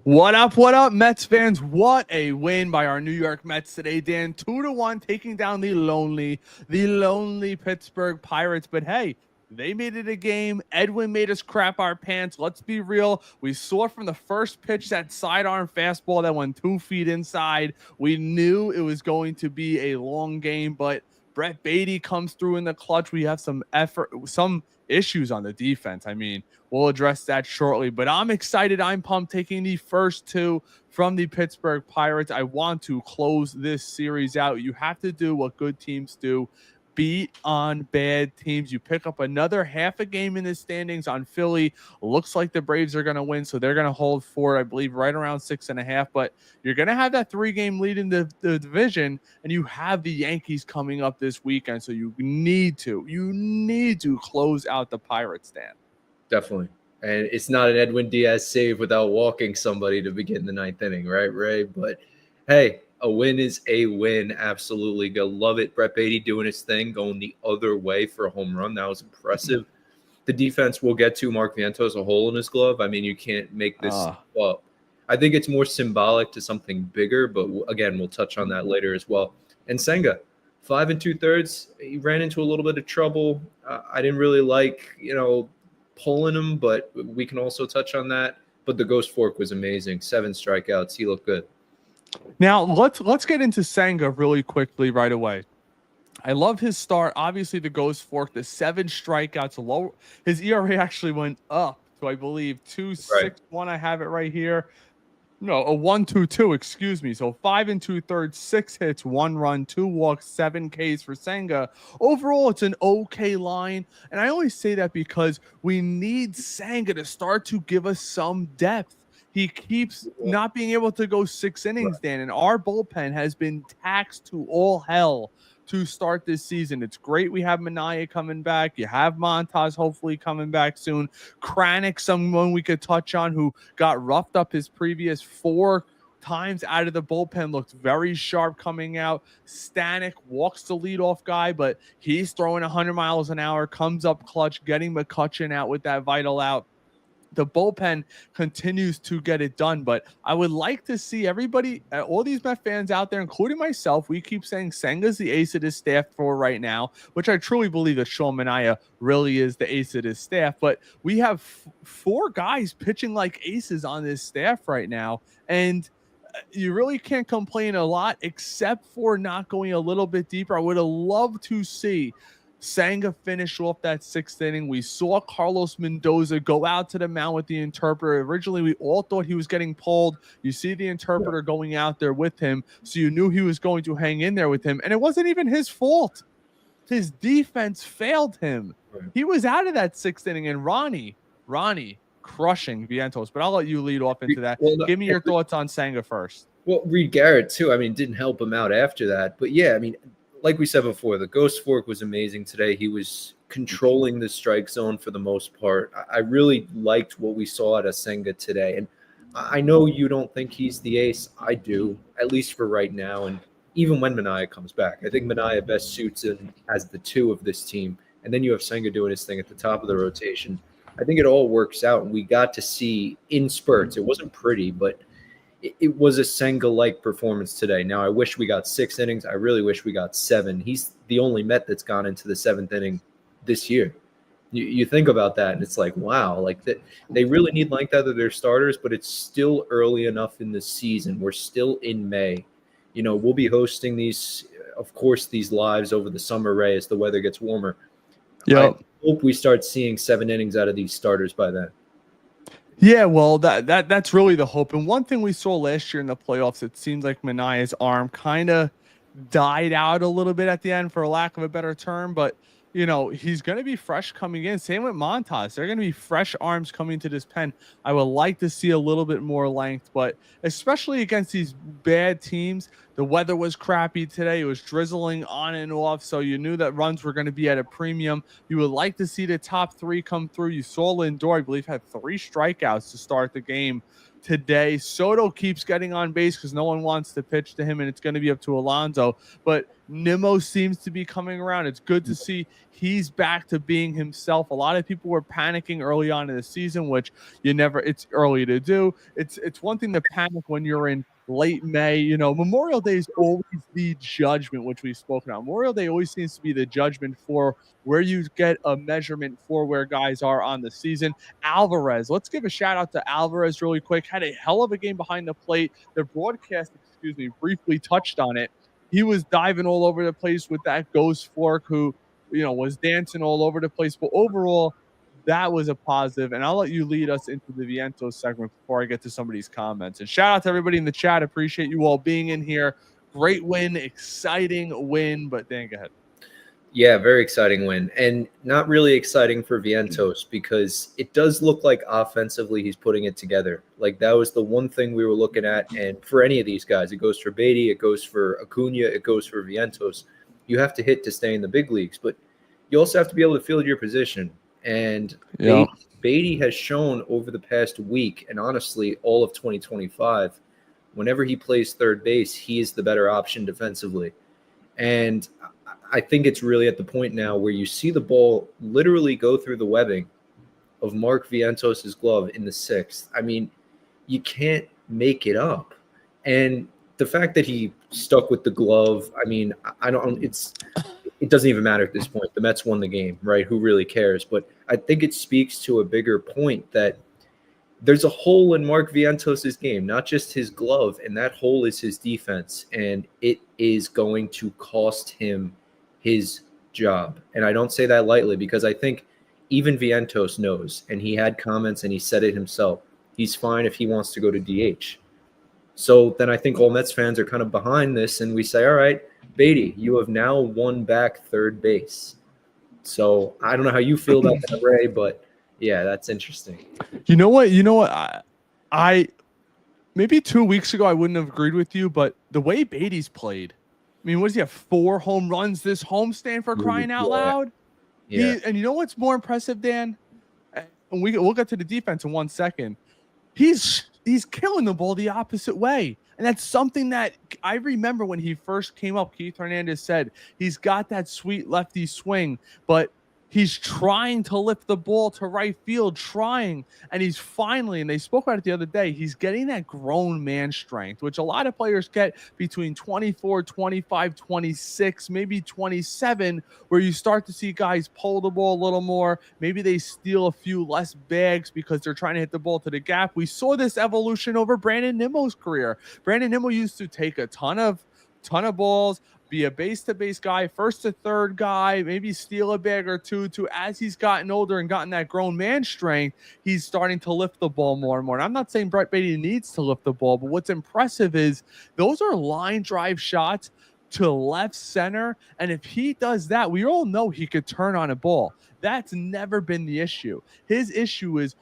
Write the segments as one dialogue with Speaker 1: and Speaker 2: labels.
Speaker 1: What up, Mets fans? What a win by our New York Mets today, Dan. 2-1, taking down the lonely Pittsburgh Pirates. But hey, they made it a game. Edwin made us crap our pants. Let's be real. We saw from the first pitch that sidearm fastball that went 2 feet inside. We knew it was going to be a long game, but Baty comes through in the clutch. We have some issues on the defense. I mean, we'll address that shortly, but I'm excited. I'm pumped taking the first 2 from the Pittsburgh Pirates. I want to close this series out. You have to do what good teams do. Beat on bad teams. You pick up another half a game in the standings on Philly. Looks like the Braves are going to win, so they're going to hold fort, I believe, right around 6.5. But you're going to have that 3-game lead in the division, and you have the Yankees coming up this weekend. So you need to close out the Pirates, Dan.
Speaker 2: Definitely. And it's not an Edwin Diaz save without walking somebody to begin the 9th inning, right, Ray? But hey, a win is a win. Absolutely. Go love it. Brett Baty doing his thing, going the other way for a home run. That was impressive. The defense we'll get to. Mark Vientos, a hole in his glove. I mean, you can't make this up. I think it's more symbolic to something bigger, but again, we'll touch on that later as well. And Senga, 5 2/3. He ran into a little bit of trouble. I didn't really like, pulling him, but we can also touch on that. But the Ghost Fork was amazing. 7 strikeouts. He looked good.
Speaker 1: Now, let's get into Senga really quickly right away. I love his start. Obviously, the Ghost Fork, the 7 strikeouts. Low. His ERA actually went up to, I believe, 2.61. I have it right here. No, a 1.22, excuse me. So 5 2/3, 6 hits, 1 run, 2 walks, 7 Ks for Senga. Overall, it's an okay line. And I always say that because we need Senga to start to give us some depth. He keeps not being able to go 6 innings, Dan, and our bullpen has been taxed to all hell to start this season. It's great we have Minaya coming back. You have Montas hopefully coming back soon. Kranick, someone we could touch on, who got roughed up his previous 4 times out of the bullpen, looked very sharp coming out. Stanek walks the leadoff guy, but he's throwing 100 miles an hour, comes up clutch, getting McCutchen out with that vital out. The bullpen continues to get it done, but I would like to see everybody, all these Met fans out there, including myself, we keep saying Senga's the ace of this staff for right now, which I truly believe that Sean Minaya really is the ace of this staff, but we have 4 guys pitching like aces on this staff right now, and you really can't complain a lot except for not going a little bit deeper. I would have loved to see Senga finished off that 6th inning. We saw Carlos Mendoza go out to the mound with the interpreter. Originally, we all thought he was getting pulled. You see the interpreter going out there with him, so you knew he was going to hang in there with him. And it wasn't even his fault. His defense failed him. He was out of that 6th inning, and Ronnie crushing Vientos. But I'll let you lead off into that. Give me your thoughts on Senga first.
Speaker 2: Well, Reed Garrett, too. I mean, didn't help him out after that. But, yeah, I mean, like we said before, the Ghost Fork was amazing today. He was controlling the strike zone for the most part. I really liked what we saw at Senga today. And I know you don't think he's the ace. I do, at least for right now. And even when Minaya comes back, I think Minaya best suits him as the 2 of this team. And then you have Senga doing his thing at the top of the rotation. I think it all works out. And we got to see in spurts. It wasn't pretty, but it was a Senga-like performance today. Now, I wish we got 6 innings. I really wish we got 7. He's the only Met that's gone into the 7th inning this year. You think about that, and it's like, wow, like they really need length out of their starters, but it's still early enough in the season. We're still in May. We'll be hosting these lives over the summer, Ray, as the weather gets warmer.
Speaker 1: Yeah.
Speaker 2: I hope we start seeing 7 innings out of these starters by then.
Speaker 1: Yeah, well, that's really the hope. And one thing we saw last year in the playoffs, it seemed like Minaya's arm kind of died out a little bit at the end, for lack of a better term. But, he's going to be fresh coming in. Same with Montas. They're going to be fresh arms coming to this pen. I would like to see a little bit more length, but especially against these bad teams, The weather was crappy today. It was drizzling on and off, so you knew that runs were going to be at a premium. You would like to see the top three come through. You saw Lindor, I believe, had 3 strikeouts to start the game today. Soto keeps getting on base because no one wants to pitch to him, and it's going to be up to Alonso. But Nimmo seems to be coming around. It's good to see he's back to being himself. A lot of people were panicking early on in the season, which it's early to do. It's one thing to panic when you're in late May. Memorial Day is always the judgment, which we've spoken on. Memorial Day always seems to be the judgment for where you get a measurement for where guys are on the season. Alvarez, let's give a shout out to Alvarez really quick. Had a hell of a game behind the plate. The broadcast, briefly touched on it. He was diving all over the place with that ghost fork, who, was dancing all over the place. But overall, that was a positive. And I'll let you lead us into the Vientos segment before I get to some of these comments. And shout out to everybody in the chat. Appreciate you all being in here. Great win, exciting win. But Dan, go ahead.
Speaker 2: Yeah, very exciting win. And not really exciting for Vientos because it does look like offensively he's putting it together. Like that was the one thing we were looking at. And for any of these guys, it goes for Baty, it goes for Acuna, it goes for Vientos. You have to hit to stay in the big leagues, but you also have to be able to field your position. And Baty has shown over the past week, and honestly, all of 2025, whenever he plays third base, he is the better option defensively. And I think it's really at the point now where you see the ball literally go through the webbing of Mark Vientos' glove in the 6th. I mean, you can't make it up. And the fact that he stuck with the glove, I mean, it doesn't even matter at this point. The Mets won the game, right? Who really cares? But I think it speaks to a bigger point that there's a hole in Mark Vientos' game, not just his glove, and that hole is his defense, and it is going to cost him his job. And I don't say that lightly because I think even Vientos knows, and he had comments and he said it himself. He's fine if he wants to go to DH. So then I think all Mets fans are kind of behind this, and we say, all right, Baty, you have now won back third base. So I don't know how you feel about that, Ray, but yeah, that's interesting.
Speaker 1: You know what? I maybe 2 weeks ago I wouldn't have agreed with you, but the way Baty's played, I mean, what does he have? 4 home runs this homestand, for crying out loud? Yeah. And you know what's more impressive, Dan? And we'll get to the defense in 1 second. He's killing the ball the opposite way. And that's something that I remember when he first came up. Keith Hernandez said he's got that sweet lefty swing, but he's trying to lift the ball to right field, and he's finally, and they spoke about it the other day, he's getting that grown man strength, which a lot of players get between 24, 25, 26, maybe 27, where you start to see guys pull the ball a little more. Maybe they steal a few less bags because they're trying to hit the ball to the gap. We saw this evolution over Brandon Nimmo's career. Brandon Nimmo used to take a ton of balls, be a base-to-base guy, first to third guy, maybe steal a bag or two. As he's gotten older and gotten that grown man strength, he's starting to lift the ball more and more. And I'm not saying Brett Baty needs to lift the ball, but what's impressive is those are line drive shots to left center. And if he does that, we all know he could turn on a ball. That's never been the issue. His issue is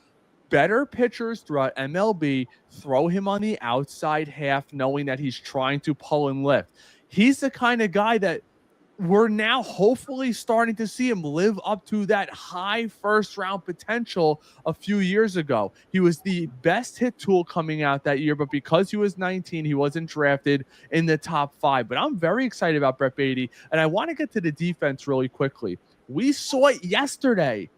Speaker 1: better pitchers throughout MLB throw him on the outside half, knowing that he's trying to pull and lift. He's the kind of guy that we're now hopefully starting to see him live up to that high first-round potential a few years ago. He was the best hit tool coming out that year, but because he was 19, he wasn't drafted in the top 5. But I'm very excited about Brett Baty, and I want to get to the defense really quickly. We saw it yesterday.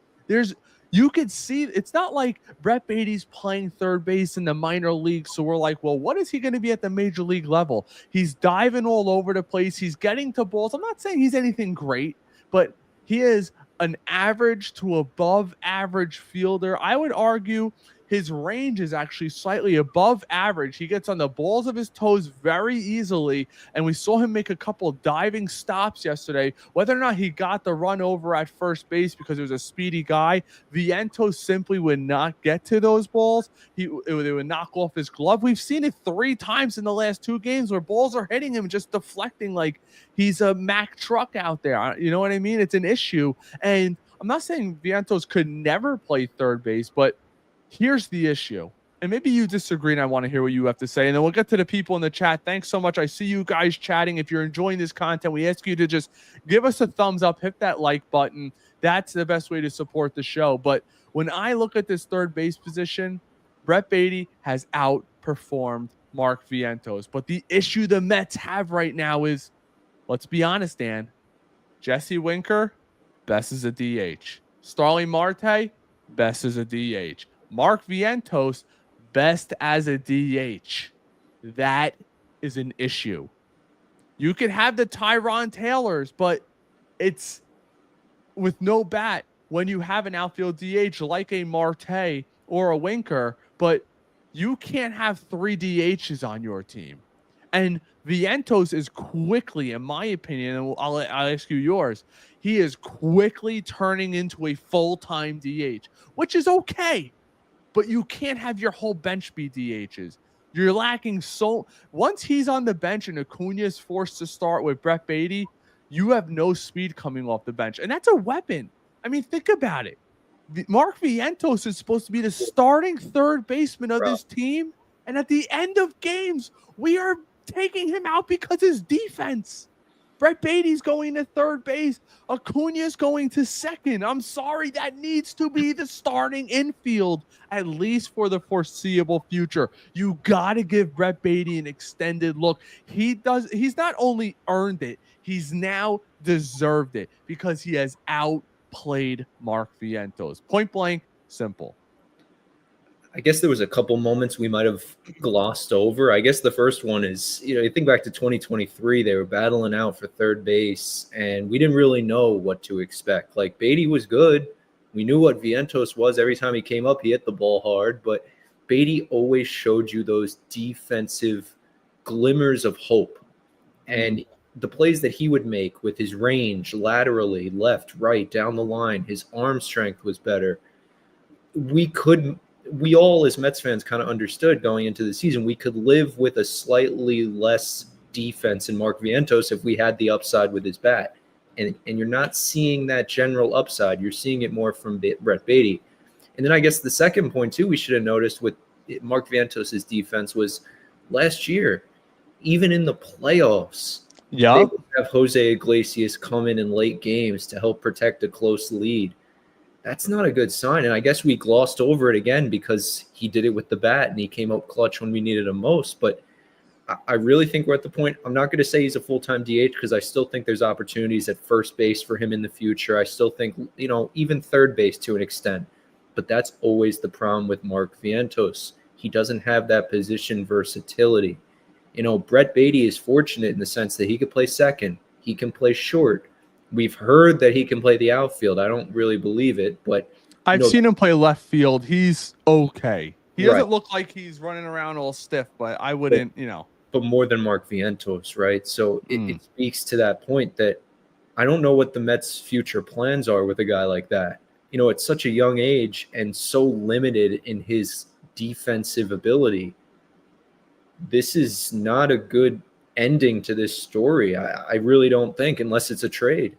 Speaker 1: You could see it's not like Brett Baty's playing third base in the minor leagues, so we're like, well, what is he going to be at the major league level? He's diving all over the place. He's getting to balls. I'm not saying he's anything great, but he is an average to above average fielder. I would argue his range is actually slightly above average. He gets on the balls of his toes very easily, and we saw him make a couple diving stops yesterday. Whether or not he got the run over at first base because he was a speedy guy, Vientos simply would not get to those balls. They would knock off his glove. We've seen it 3 times in the last 2 games where balls are hitting him just deflecting like he's a Mack truck out there. You know what I mean? It's an issue. And I'm not saying Vientos could never play third base, but here's the issue. and maybe you disagree and I want to hear what you have to say. And then we'll get to the people in the chat. Thanks so much. I see you guys chatting. If you're enjoying this content, we ask you to just give us a thumbs up, hit that like button. That's the best way to support the show. But when I look at this third base position, Brett Baty has outperformed Mark Vientos. But the issue the Mets have right now is, let's be honest, Dan, Jesse Winker, best as a DH. Starling Marte, best as a DH. Mark Vientos, best as a DH. That is an issue. You could have the Tyron Taylors, but it's with no bat when you have an outfield DH like a Marte or a Winker, but you can't have 3 DHs on your team. And Vientos is quickly, in my opinion, and I'll ask you yours, he is quickly turning into a full-time DH, which is okay. But you can't have your whole bench be DHs. You're lacking so... Once he's on the bench and Acuna is forced to start with Brett Baty, you have no speed coming off the bench. And that's a weapon. I mean, think about it. Mark Vientos is supposed to be the starting third baseman of this team. And at the end of games, we are taking him out because his defense. Brett Baty's going to third base. Acuna's going to second. I'm sorry, that needs to be the starting infield, at least for the foreseeable future. You got to give Brett Baty an extended look. He's not only earned it, he's now deserved it because he has outplayed Mark Vientos. Point blank, simple.
Speaker 2: I guess there was a couple moments we might have glossed over. I guess the first one is, you think back to 2023, they were battling out for third base, and we didn't really know what to expect. Like, Baty was good. We knew what Vientos was. Every time he came up, he hit the ball hard. But Baty always showed you those defensive glimmers of hope. And the plays that he would make with his range laterally, left, right, down the line, his arm strength was better. We all as Mets fans kind of understood going into the season, we could live with a slightly less defense in Mark Vientos if we had the upside with his bat. And you're not seeing that general upside. You're seeing it more from Brett Baty. And then I guess the second point, too, we should have noticed with Mark Vientos' defense was last year, even in the playoffs, they would have Jose Iglesias come in late games to help protect a close lead. That's not a good sign. And I guess we glossed over it again because he did it with the bat and he came out clutch when we needed him most. But I really think we're at the point. I'm not going to say he's a full-time DH because I still think there's opportunities at first base for him in the future. I still think, even third base to an extent. But that's always the problem with Mark Vientos. He doesn't have that position versatility. Brett Baty is fortunate in the sense that he could play second. He can play short. We've heard that he can play the outfield. I don't really believe it, but
Speaker 1: I've seen him play left field. He's okay. He doesn't look like he's running around all stiff, but I wouldn't,
Speaker 2: But more than Mark Vientos, right? So it speaks to that point that I don't know what the Mets' future plans are with a guy like that. At such a young age and so limited in his defensive ability, this is not a good ending to this story. I really don't think, unless it's a trade.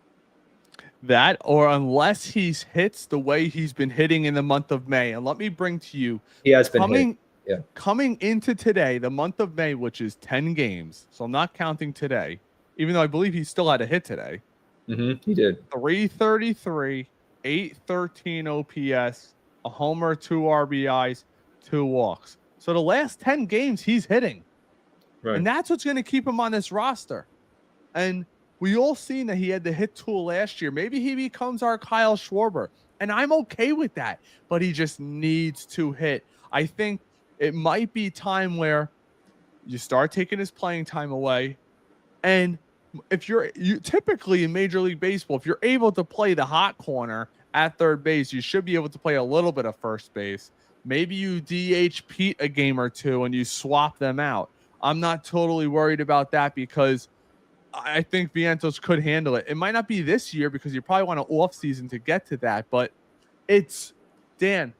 Speaker 1: That, or unless he hits the way he's been hitting in the month of May. And let me bring to you,
Speaker 2: he has been
Speaker 1: coming into today, the month of May, which is 10 games. So I'm not counting today, even though I believe he still had a hit today.
Speaker 2: He did.
Speaker 1: 333, 813 OPS, a homer, 2 RBIs, 2 walks. So the last 10 games he's hitting. Right. And that's what's going to keep him on this roster. And we all seen that he had the hit tool last year. Maybe he becomes our Kyle Schwarber. And I'm okay with that. But he just needs to hit. I think it might be time where you start taking his playing time away. And if you typically in Major League Baseball, if you're able to play the hot corner at third base, you should be able to play a little bit of first base. Maybe you DH Pete a game or two and you swap them out. I'm not totally worried about that because I think Vientos could handle it. It might not be this year because you probably want an off season to get to that, but Dan,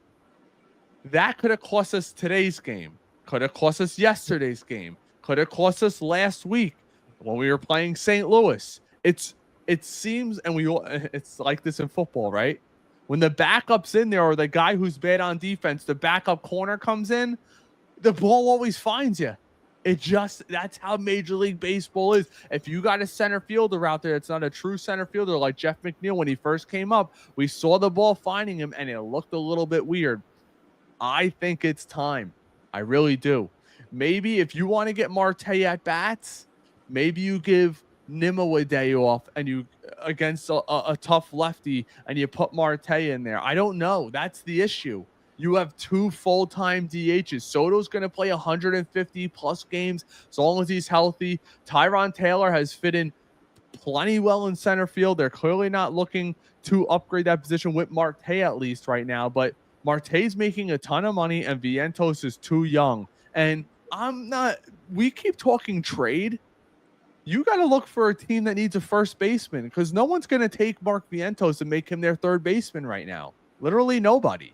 Speaker 1: that could have cost us today's game, could have cost us yesterday's game, could have cost us last week when we were playing St. Louis. It seems, and it's like this in football, right? When the backup's in there or the guy who's bad on defense, the backup corner comes in, the ball always finds you. That's how Major League Baseball is. If you got a center fielder out there, it's not a true center fielder like Jeff McNeil when he first came up. We saw the ball finding him and it looked a little bit weird. I think it's time. I really do. Maybe if you want to get Marte at bats, maybe you give Nimmo a day off and you against a tough lefty and you put Marte in there. I don't know. That's the issue. You have 2 full-time DHs. Soto's going to play 150 plus games as long as he's healthy. Tyron Taylor has fit in plenty well in center field. They're clearly not looking to upgrade that position with Marte at least right now, but Marte's making a ton of money and Vientos is too young. And we keep talking trade. You got to look for a team that needs a first baseman because no one's going to take Mark Vientos and make him their third baseman right now. Literally nobody.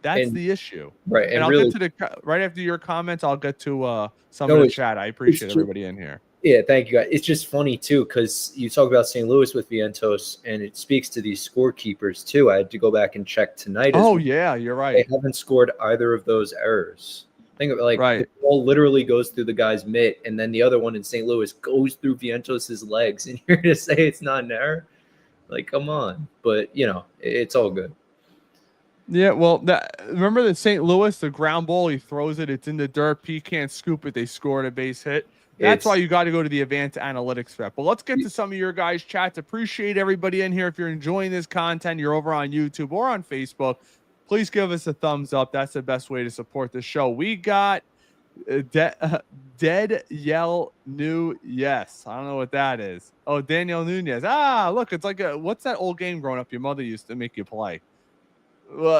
Speaker 1: That's the issue.
Speaker 2: Right.
Speaker 1: And I'll get to right after your comments, I'll get to some of the chat. I appreciate everybody in here.
Speaker 2: Yeah, thank you guys. It's just funny too, because you talk about St. Louis with Vientos, and it speaks to these scorekeepers too. I had to go back and check tonight.
Speaker 1: Yeah, you're right.
Speaker 2: They haven't scored either of those errors. Think of it like
Speaker 1: right.
Speaker 2: The ball literally goes through the guy's mitt, and then the other one in St. Louis goes through Vientos's legs, and you're going to say it's not an error? Like, come on. But, it's all good.
Speaker 1: Yeah, well, remember the St. Louis, the ground ball, he throws it, it's in the dirt, P can't scoop it, they scored a base hit. That's why you got to go to the advanced analytics for that. But let's get to some of your guys' chats. Appreciate everybody in here. If you're enjoying this content, you're over on YouTube or on Facebook, please give us a thumbs up. That's the best way to support the show. We got Dead Yell New Yes. I don't know what that is. Oh, Daniel Nunez. Look, it's like what's that old game growing up your mother used to make you play?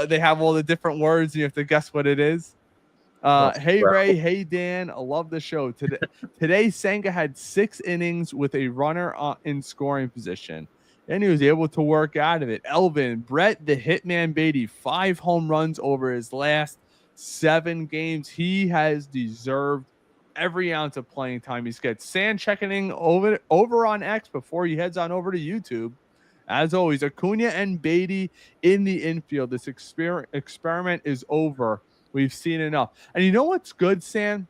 Speaker 1: They have all the different words and you have to guess what it is. Hey Ray, hey Dan, I love the show. Today Senga had 6 innings with a runner in scoring position, and he was able to work out of it. Elvin, Brett the Hitman Baty, 5 home runs over his last 7 games. He has deserved every ounce of playing time he's got. Sand checking in over on X before he heads on over to YouTube. As always, Acuna and Baty in the infield. This experiment is over. We've seen enough. And you know what's good, Sam?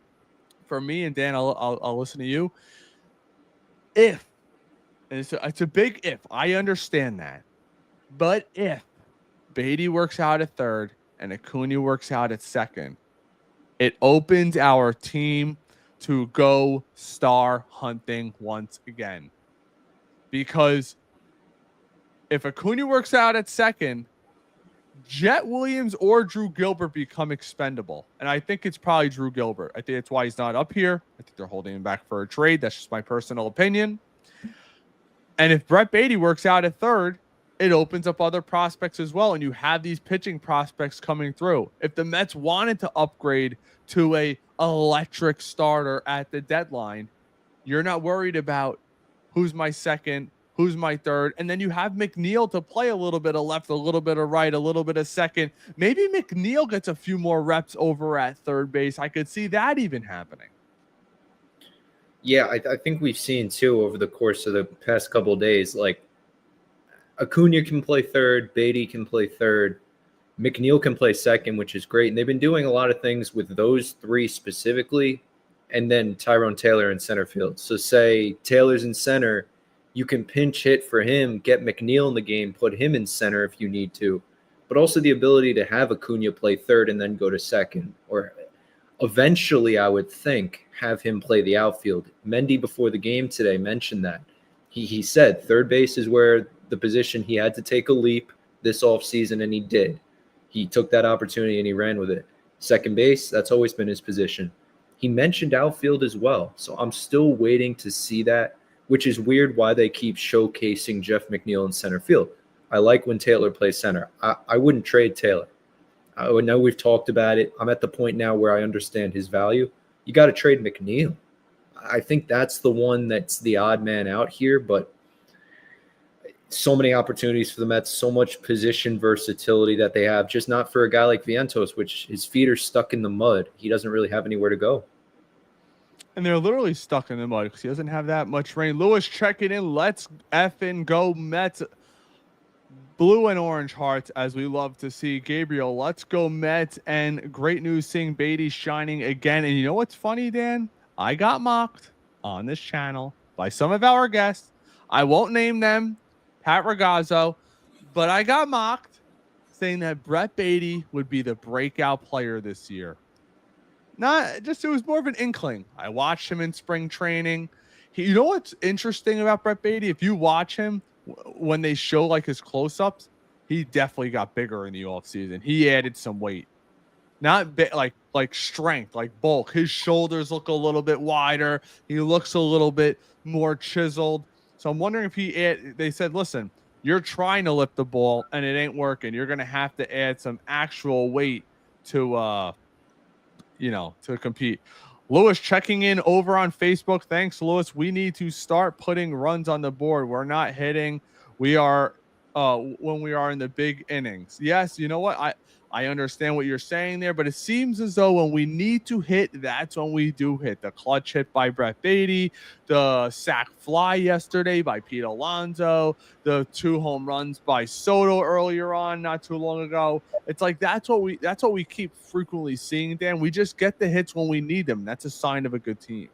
Speaker 1: For me and Dan, I'll listen to you. And it's a big if. I understand that. But if Baty works out at third and Acuna works out at second, it opens our team to go star hunting once again. Because if Acuna works out at second, Jet Williams or Drew Gilbert become expendable. And I think it's probably Drew Gilbert. I think that's why he's not up here. I think they're holding him back for a trade. That's just my personal opinion. And if Brett Baty works out at third, it opens up other prospects as well. And you have these pitching prospects coming through. If the Mets wanted to upgrade to a electric starter at the deadline, you're not worried about who's my second, who's my third, and then you have McNeil to play a little bit of left, a little bit of right, a little bit of second. Maybe McNeil gets a few more reps over at third base. I could see that even happening.
Speaker 2: Yeah, I think we've seen, too, over the course of the past couple of days, like Acuna can play third, Baty can play third, McNeil can play second, which is great. And they've been doing a lot of things with those 3 specifically, and then Tyrone Taylor in center field. So say Taylor's in center, you can pinch hit for him, get McNeil in the game, put him in center if you need to, but also the ability to have Acuna play third and then go to second, or eventually I would think have him play the outfield. Mendy before the game today mentioned that. He said third base is where the position he had to take a leap this offseason, and he did. He took that opportunity and he ran with it. Second base, that's always been his position. He mentioned outfield as well, so I'm still waiting to see that, which is weird why they keep showcasing Jeff McNeil in center field. I like when Taylor plays center. I wouldn't trade Taylor. I know we've talked about it. I'm at the point now where I understand his value. You got to trade McNeil. I think that's the one that's the odd man out here, but so many opportunities for the Mets, so much position versatility that they have, just not for a guy like Vientos, which his feet are stuck in the mud. He doesn't really have anywhere to go.
Speaker 1: And they're literally stuck in the mud because he doesn't have that much rain. Lewis checking in. Let's effing go Mets. blue and orange hearts, as we love to see. Gabriel, let's go Mets. And great news seeing Baty shining again. And you know what's funny, Dan? I got mocked on this channel by some of our guests. I won't name them, Pat Ragazzo, but I got mocked saying that Brett Baty would be the breakout player this year. Not just, it was more of an inkling. I watched him in spring training. You know what's interesting about Brett Baty? If you watch him when they show like his close-ups, he definitely got bigger in the offseason. He added some weight. Not like strength, like bulk. His shoulders look a little bit wider. He looks a little bit more chiseled. So I'm wondering if they said, listen, you're trying to lift the ball and it ain't working. You're going to have to add some actual weight to to compete. Lewis checking in over on Facebook. Thanks, Lewis. We need to start putting runs on the board. We're not hitting. We are when we are in the big innings. Yes, you know what? I understand what you're saying there, but it seems as though when we need to hit, that's when we do hit. The clutch hit by Brett Baty, the sac fly yesterday by Pete Alonso, the 2 home runs by Soto earlier on, not too long ago. It's like that's what we keep frequently seeing, Dan. We just get the hits when we need them. That's a sign of a good team.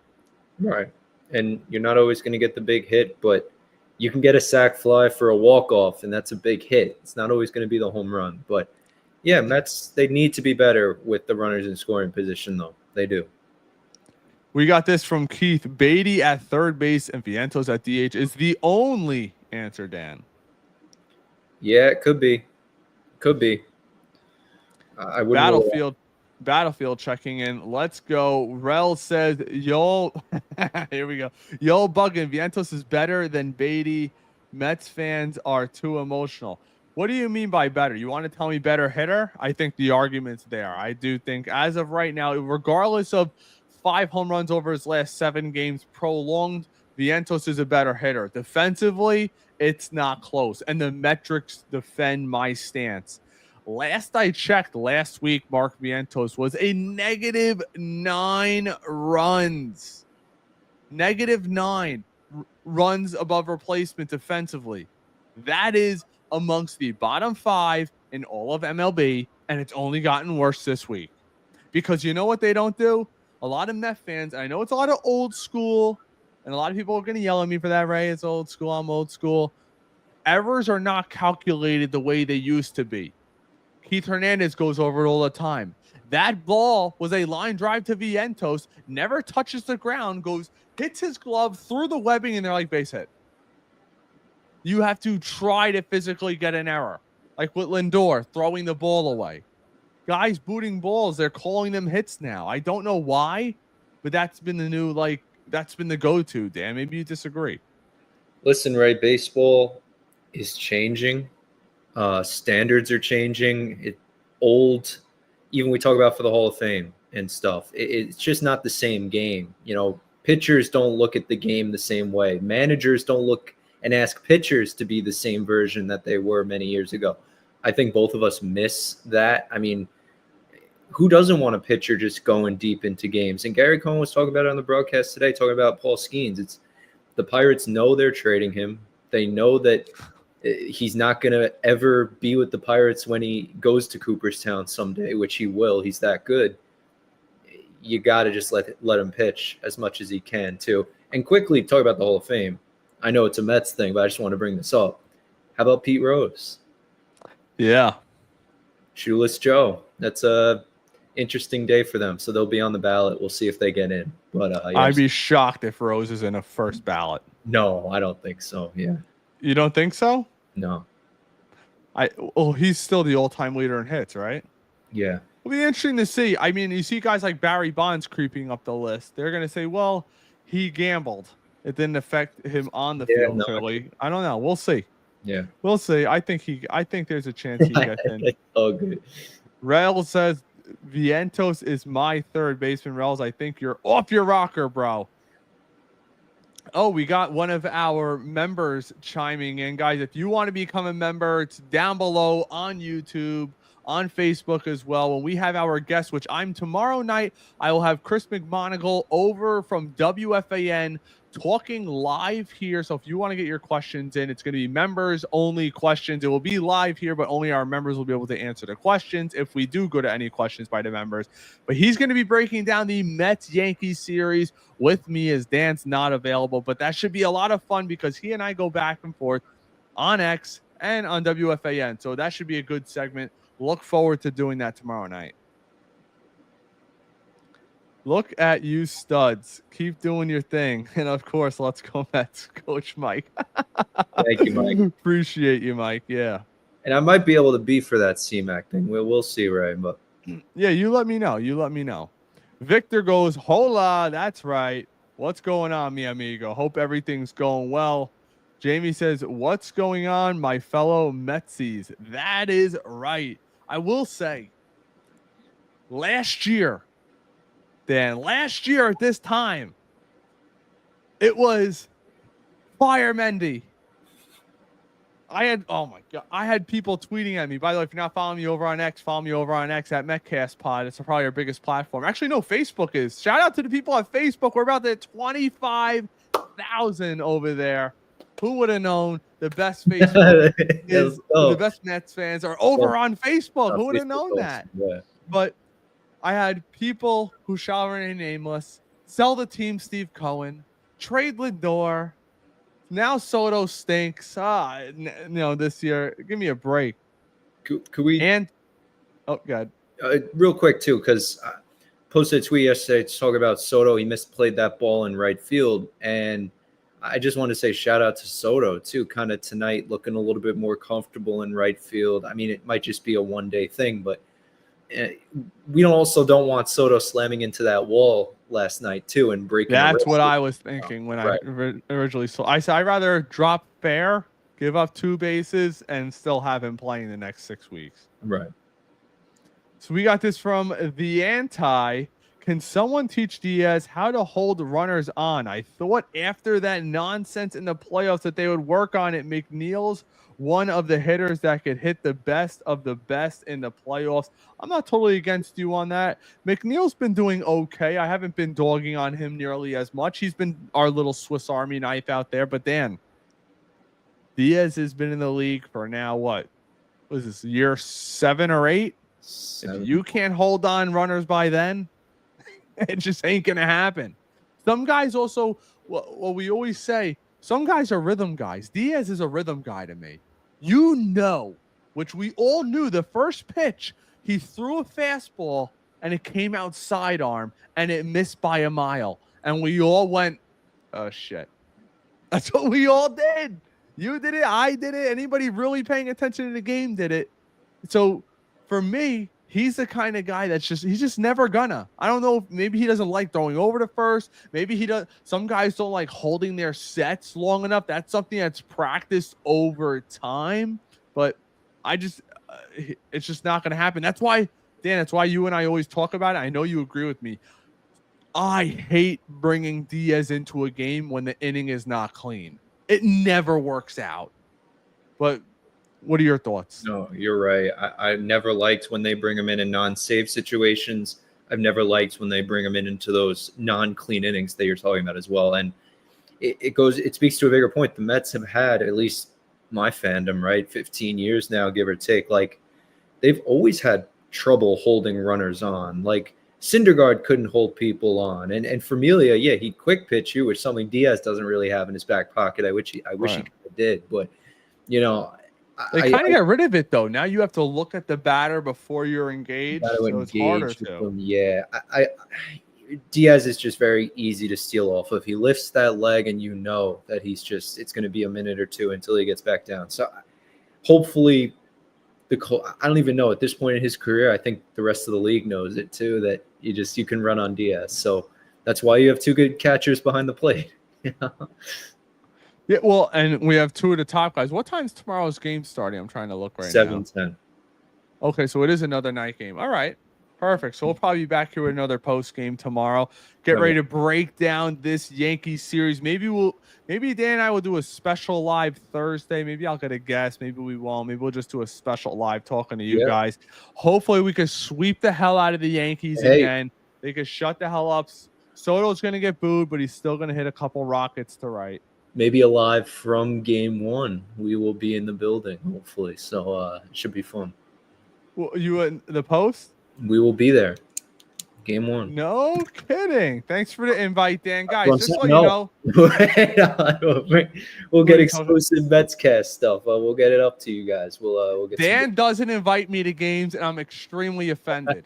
Speaker 2: Right. And you're not always going to get the big hit, but you can get a sac fly for a walk-off, and that's a big hit. It's not always going to be the home run, but yeah, they need to be better with the runners in scoring position, though. They do.
Speaker 1: We got this from Keith. Baty at third base and Vientos at DH is the only answer, Dan.
Speaker 2: Yeah, it could be. Could be. I wouldn't.
Speaker 1: Battlefield checking in. Let's go. Rel says, y'all, here we go. Y'all bugging. Vientos is better than Baty. Mets fans are too emotional. What do you mean by better? You want to tell me better hitter? I think the argument's there. I do think as of right now, regardless of 5 home runs over his last 7 games prolonged, Vientos is a better hitter. Defensively, it's not close. And the metrics defend my stance. Last I checked last week, Mark Vientos was a -9 runs. -9 runs above replacement defensively. That is amongst the bottom 5 in all of MLB, and it's only gotten worse this week. Because you know what they don't do? A lot of Met fans, I know it's a lot of old school, and a lot of people are going to yell at me for that, Ray. It's old school, I'm old school. Errors are not calculated the way they used to be. Keith Hernandez goes over it all the time. That ball was a line drive to Vientos, never touches the ground, hits his glove through the webbing, and they're like, base hit. You have to try to physically get an error. Like with Lindor throwing the ball away. Guys booting balls, they're calling them hits now. I don't know why, but that's been the go-to, Dan. Maybe you disagree.
Speaker 2: Listen, Ray, baseball is changing. Standards are changing. Even we talk about for the Hall of Fame and stuff. It's just not the same game. You know, pitchers don't look at the game the same way. Managers don't look and ask pitchers to be the same version that they were many years ago. I think both of us miss that. I mean, who doesn't want a pitcher just going deep into games? And Gary Cohen was talking about it on the broadcast today, talking about Paul Skeens. It's the Pirates know they're trading him. They know that he's not going to ever be with the Pirates when he goes to Cooperstown someday, which he will. He's that good. You got to just let him pitch as much as he can, too. And quickly talk about the Hall of Fame. I know it's a Mets thing, but I just want to bring this up. How about Pete Rose?
Speaker 1: Yeah.
Speaker 2: Shoeless Joe. That's a interesting day for them. So they'll be on the ballot. We'll see if they get in. But
Speaker 1: I'd be shocked if Rose is in a first ballot.
Speaker 2: No, I don't think so. Yeah.
Speaker 1: You don't think so?
Speaker 2: No.
Speaker 1: He's still the all-time leader in hits, right?
Speaker 2: Yeah.
Speaker 1: It'll be interesting to see. I mean, you see guys like Barry Bonds creeping up the list. They're going to say, well, he gambled. It didn't affect him on the field, clearly. I don't know. We'll see.
Speaker 2: Yeah.
Speaker 1: We'll see. I think there's a chance he gets in.
Speaker 2: Oh, good.
Speaker 1: Rel says, Vientos is my third baseman. Rels, I think you're off your rocker, bro. Oh, we got one of our members chiming in. Guys, if you want to become a member, it's down below on YouTube on Facebook as well. When we have our guests, which I'm tomorrow night, I will have Chris McMonigal over from WFAN talking live here. So if you want to get your questions in, it's going to be members only questions. It will be live here, but only our members will be able to answer the questions if we do go to any questions by the members. But he's going to be breaking down the Mets Yankees series with me, as Dan's not available. But that should be a lot of fun because he and I go back and forth on X and on WFAN. So that should be a good segment. Look forward to doing that tomorrow night. Look at you studs. Keep doing your thing. And of course, let's go Mets, Coach Mike.
Speaker 2: Thank you, Mike.
Speaker 1: Appreciate you, Mike. Yeah.
Speaker 2: And I might be able to be for that CMAC thing. We'll see, Ray. But
Speaker 1: yeah, you let me know. You let me know. Victor goes, hola. That's right. What's going on, mi amigo? Hope everything's going well. Jamie says, what's going on, my fellow Metsies? That is right. I will say, last year at this time, it was Fire Mendy. I had people tweeting at me. By the way, if you're not following me over on X, follow me over on X at Metcast Pod. It's probably our biggest platform. Actually, no, Facebook is. Shout out to the people on Facebook. We're about to 25,000 over there. Who would have known the best Facebook is the best Mets fans are over on Facebook? Who would have known that?
Speaker 2: Yeah.
Speaker 1: But I had people who shall remain nameless sell the team Steve Cohen, trade Lindor. Now Soto stinks. This year, give me a break.
Speaker 2: Could we?
Speaker 1: And God.
Speaker 2: Real quick too, because I posted a tweet yesterday to talk about Soto. He misplayed that ball in right field, and I just want to say shout out to Soto too. Kind of tonight, looking a little bit more comfortable in right field. I mean, it might just be a one-day thing, but we also don't want Soto slamming into that wall last night too and breaking.
Speaker 1: That's what I was thinking when I originally saw. I said I'd rather drop fair, give up 2 bases, and still have him playing the next 6 weeks.
Speaker 2: Right.
Speaker 1: So we got this from the anti. Can someone teach Diaz how to hold runners on? I thought after that nonsense in the playoffs that they would work on it. McNeil's one of the hitters that could hit the best of the best in the playoffs. I'm not totally against you on that. McNeil's been doing okay. I haven't been dogging on him nearly as much. He's been our little Swiss Army knife out there. But Dan, Diaz has been in the league for now, what was this, year 7 or 8? 7. If you can't hold on runners by then, it just ain't going to happen. Some guys also, what we always say, some guys are rhythm guys. Diaz is a rhythm guy to me. Which we all knew the first pitch, he threw a fastball and it came out sidearm and it missed by a mile. And we all went, oh, shit. That's what we all did. You did it. I did it. Anybody really paying attention to the game did it. So for me, he's the kind of guy he's just never gonna. I don't know if maybe he doesn't like throwing over to first. Maybe he does. Some guys don't like holding their sets long enough. That's something that's practiced over time. But it's just not going to happen. That's why, Dan, that's why you and I always talk about it. I know you agree with me. I hate bringing Diaz into a game when the inning is not clean. It never works out. But what are your thoughts?
Speaker 2: No, you're right. I never liked when they bring him in non-save situations. I've never liked when they bring him into those non-clean innings that you're talking about as well. And it speaks to a bigger point. The Mets have had, at least my fandom, right, 15 years now, give or take. Like, they've always had trouble holding runners on. Like, Syndergaard couldn't hold people on. And Familia, yeah, he quick pitch you, which is something Diaz doesn't really have in his back pocket. I wish he did. But, you know,
Speaker 1: they kind of got rid of it, though. Now you have to look at the batter before you're engaged. So it's harder to.
Speaker 2: Yeah. Diaz is just very easy to steal off of. He lifts that leg, and you know that it's going to be a minute or two until he gets back down. So hopefully, I don't even know at this point in his career. I think the rest of the league knows it too, that you can run on Diaz. So that's why you have 2 good catchers behind the plate.
Speaker 1: Yeah, well, and we have 2 of the top guys. What time's tomorrow's game starting? I'm trying to look right now.
Speaker 2: 7:10.
Speaker 1: Okay, so it is another night game. All right. Perfect. So we'll probably be back here with another post game tomorrow. Get
Speaker 2: Okay.
Speaker 1: ready to break down this Yankees series. Maybe Dan and I will do a special live Thursday. Maybe I'll get a guest. Maybe we won't. Maybe we'll just do a special live talking to you
Speaker 2: Yeah.
Speaker 1: guys. Hopefully we can sweep the hell out of the Yankees
Speaker 2: Hey.
Speaker 1: again. They can shut the hell up. Soto's going to get booed, but he's still going to hit a couple rockets to right.
Speaker 2: Maybe alive from game 1. We will be in the building, hopefully. So it should be fun.
Speaker 1: Well, you in the post?
Speaker 2: We will be there. Game 1.
Speaker 1: No kidding. Thanks for the invite, Dan. Guys, just so you
Speaker 2: No.
Speaker 1: know.
Speaker 2: We'll get exclusive Mets cast stuff. We'll get it up to you guys. We'll get
Speaker 1: Dan doesn't invite me to games, and I'm extremely offended.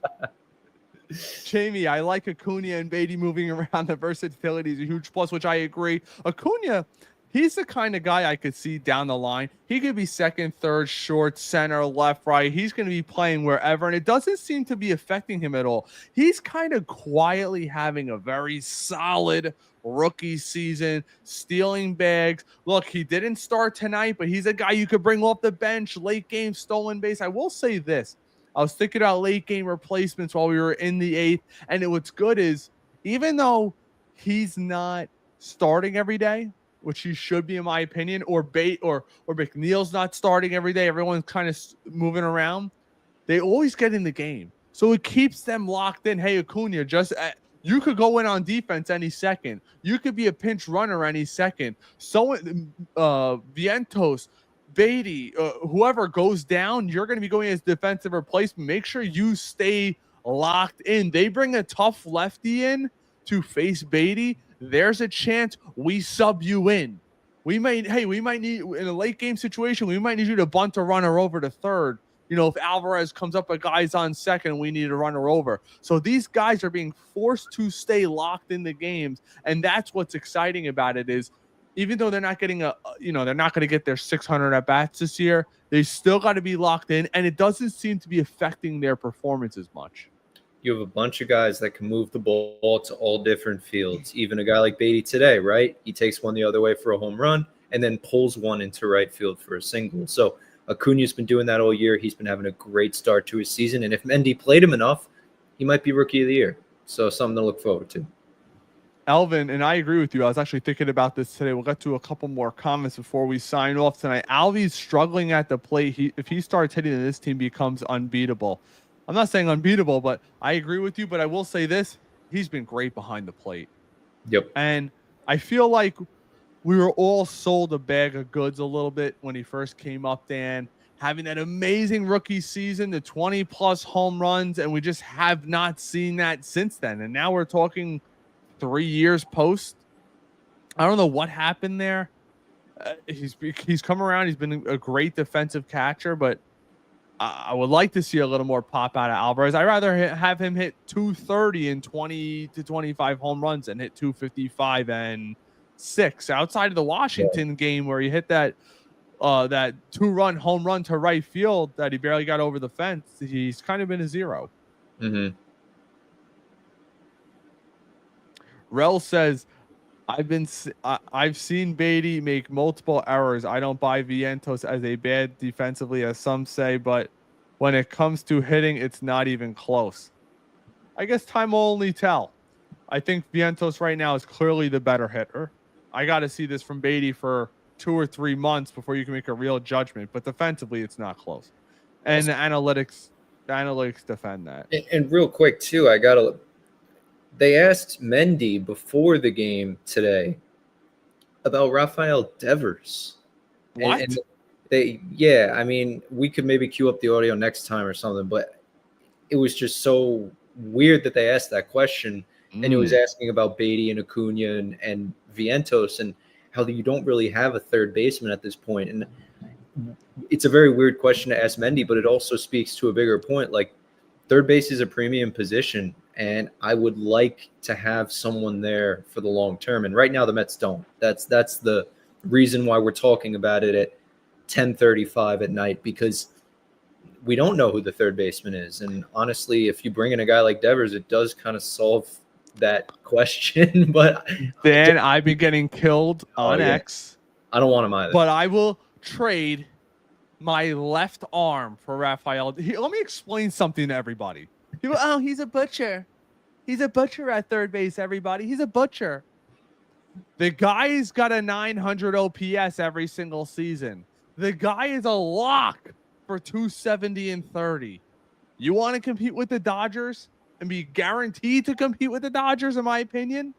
Speaker 1: Jamie, I like Acuna and Baty moving around. The versatility is a huge plus, which I agree. Acuna, he's the kind of guy I could see down the line. He could be second, third, short, center, left, right. He's going to be playing wherever, and it doesn't seem to be affecting him at all. He's kind of quietly having a very solid rookie season, stealing bags. Look, he didn't start tonight, but he's a guy you could bring off the bench, late game stolen base. I will say this. I was thinking about late game replacements while we were in the 8th, and what's good is even though he's not starting every day, which he should be in my opinion, or McNeil's not starting every day, everyone's kind of moving around, they always get in the game. So it keeps them locked in. Hey, Acuna, you could go in on defense any second. You could be a pinch runner any second. So Vientos, Baty, whoever goes down, you're going to be going as defensive replacement. Make sure you stay locked in. They bring a tough lefty in to face Baty. There's a chance we sub you in. We might need in a late game situation, we might need you to bunt a runner over to third. You know, if Alvarez comes up a guy's on second, we need a runner over. So these guys are being forced to stay locked in the games, and that's what's exciting about it is even though they're not getting they're not going to get their 600 at bats this year, they still got to be locked in, and it doesn't seem to be affecting their performance as much.
Speaker 2: You have a bunch of guys that can move the ball to all different fields. Even a guy like Baty today, right? He takes one the other way for a home run and then pulls one into right field for a single. So Acuna's been doing that all year. He's been having a great start to his season, and if Mendy played him enough, he might be Rookie of the Year. So something to look forward to.
Speaker 1: Elvin, and I agree with you. I was actually thinking about this today. We'll get to a couple more comments before we sign off tonight. Alvy's struggling at the plate. If he starts hitting, then this team becomes unbeatable. I'm not saying unbeatable, but I agree with you. But I will say this. He's been great behind the plate.
Speaker 2: Yep.
Speaker 1: And I feel like we were all sold a bag of goods a little bit when he first came up, Dan. Having that amazing rookie season, the 20-plus home runs, and we just have not seen that since then. And now we're talking 3 years post. I don't know what happened there. He's come around. He's been a great defensive catcher, but I would like to see a little more pop out of Alvarez. I'd rather have him hit 230 and 20 to 25 home runs and hit 255 and 6. Outside of the Washington game where he hit that 2-run home run to right field that he barely got over the fence, he's kind of been a zero.
Speaker 2: Mm-hmm.
Speaker 1: Rel says, I've seen Baty make multiple errors. I don't buy Vientos as a bad defensively, as some say, but when it comes to hitting, it's not even close. I guess time will only tell. I think Vientos right now is clearly the better hitter. I got to see this from Baty for 2 or 3 months before you can make a real judgment, but defensively, it's not close. And the analytics defend that.
Speaker 2: And real quick, too, they asked Mendy before the game today about Rafael Devers.
Speaker 1: What?
Speaker 2: And I mean, we could maybe cue up the audio next time or something, but it was just so weird that they asked that question. And it was asking about Baty and Acuna and Vientos and how you don't really have a third baseman at this point. And it's a very weird question to ask Mendy, but it also speaks to a bigger point. Like, third base is a premium position, and I would like to have someone there for the long term. And right now the Mets don't. That's the reason why we're talking about it at 10:35 at night, because we don't know who the third baseman is. And honestly, if you bring in a guy like Devers, it does kind of solve that question. But
Speaker 1: Dan, I've been getting killed on X.
Speaker 2: I don't want him either.
Speaker 1: But I will trade my left arm for Rafael. Let me explain something to everybody. People, oh, he's a butcher. He's a butcher at third base, everybody. He's a butcher. The guy's got a 900 OPS every single season. The guy is a lock for 270 and 30. You want to compete with the Dodgers and be guaranteed to compete with the Dodgers, in my opinion?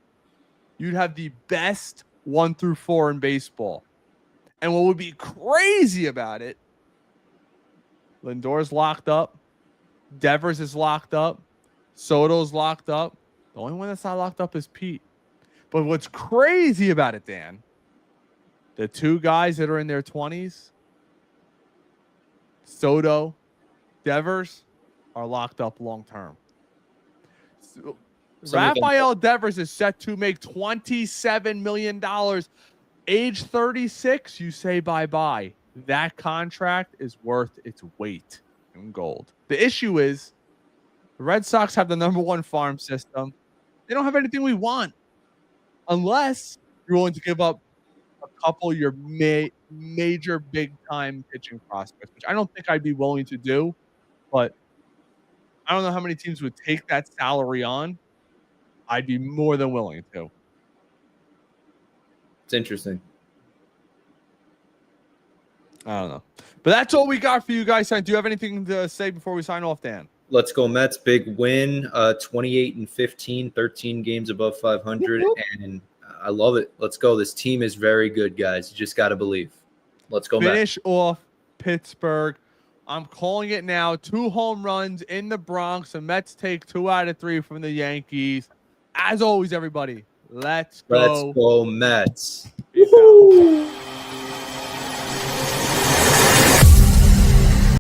Speaker 1: You'd have the best 1 through 4 in baseball. And what would be crazy about it, Lindor's locked up. Devers is locked up. Soto's locked up. The only one that's not locked up is Pete. But what's crazy about it, Dan, the two guys that are in their 20s, Soto, Devers, are locked up long term. So, Rafael Devers is set to make $27 million. Age 36, you say bye-bye. That contract is worth its weight in gold. The issue is the Red Sox have the #1 farm system. They don't have anything we want unless you're willing to give up a couple of your major big-time pitching prospects, which I don't think I'd be willing to do, but I don't know how many teams would take that salary on. I'd be more than willing to.
Speaker 2: It's interesting.
Speaker 1: I don't know. But that's all we got for you guys. Do you have anything to say before we sign off, Dan?
Speaker 2: Let's go Mets. Big win. 28-15, 13 games above 500. And I love it. Let's go. This team is very good, guys. You just got to believe. Let's go Mets.
Speaker 1: Finish off Pittsburgh. I'm calling it now. 2 home runs in the Bronx. The Mets take 2 out of 3 from the Yankees. As always, everybody, let's go.
Speaker 2: Let's go Mets.
Speaker 1: Peace out.